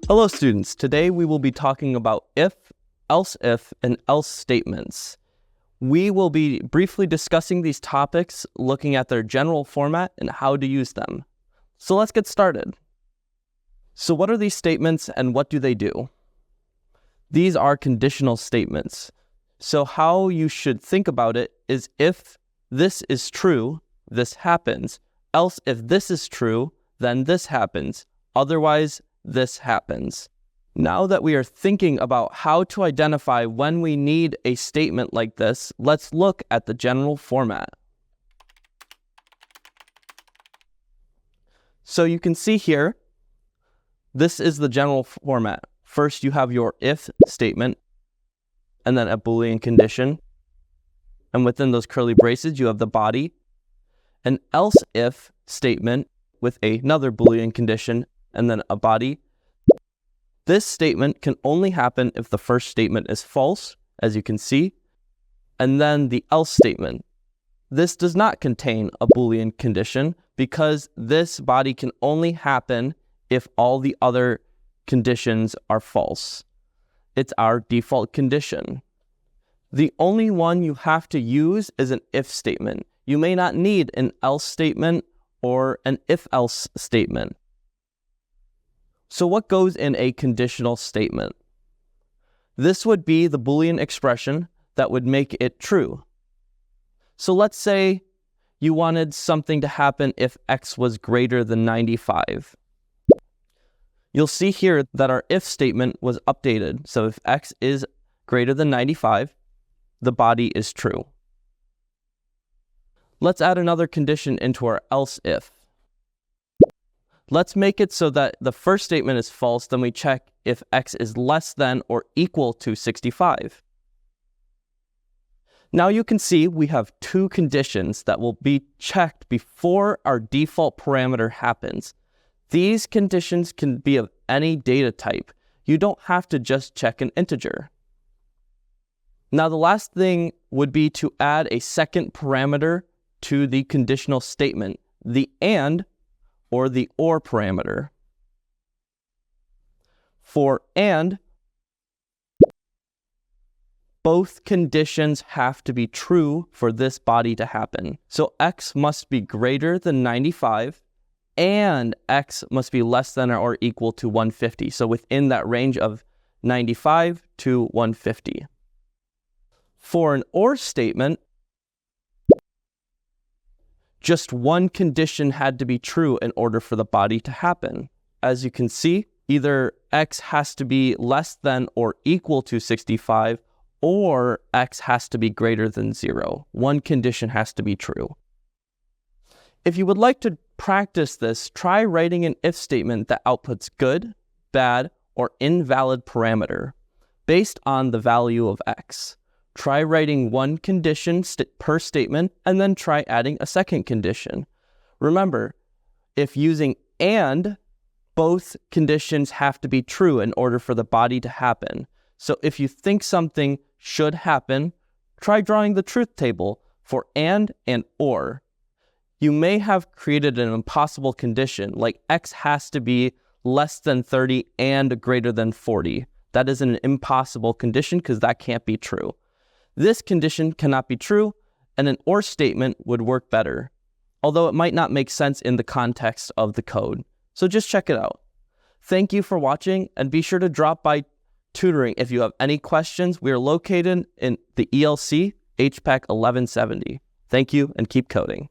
Hello students, today we will be talking about if, else if, and else statements. We will be briefly discussing these topics, looking at their general format and how to use them. So let's get started. So what are these statements and what do they do? These are conditional statements. So how you should think about it is if this is true, this happens. Else if this is true, then this happens. Otherwise, this happens. Now that we are thinking about how to identify when we need a statement like this, let's look at the general format. So you can see here, this is the general format. First, you have your if statement, and then a Boolean condition. And within those curly braces, you have the body. An else if statement with another Boolean condition, and then a body. This statement can only happen if the first statement is false, as you can see, and then the else statement. This does not contain a Boolean condition because this body can only happen if all the other conditions are false. It's our default condition. The only one you have to use is an if statement. You may not need an else statement or an if-else statement. So what goes in a conditional statement? This would be the Boolean expression that would make it true. So let's say you wanted something to happen if x was greater than 95. You'll see here that our if statement was updated. So if x is greater than 95, the body is true. Let's add another condition into our else if. Let's make it so that the first statement is false, then we check if x is less than or equal to 65. Now you can see we have two conditions that will be checked before our default parameter happens. These conditions can be of any data type. You don't have to just check an integer. Now the last thing would be to add a second parameter to the conditional statement, the and or the or parameter. For and, both conditions have to be true for this body to happen. So x must be greater than 95 and x must be less than or equal to 150. So within that range of 95 to 150. For an or statement, just one condition had to be true in order for the body to happen. As you can see, either x has to be less than or equal to 65, or x has to be greater than 0. One condition has to be true. If you would like to practice this, try writing an if statement that outputs good, bad, or invalid parameter based on the value of x. Try writing one condition per statement and then try adding a second condition. Remember, if using and, both conditions have to be true in order for the body to happen. So if you think something should happen, try drawing the truth table for and or. You may have created an impossible condition, like x has to be less than 30 and greater than 40. That is an impossible condition because that can't be true. This condition cannot be true, and an or statement would work better, although it might not make sense in the context of the code. So just check it out. Thank you for watching, and be sure to drop by tutoring if you have any questions. We are located in the ELC HPAC 1170. Thank you, and keep coding.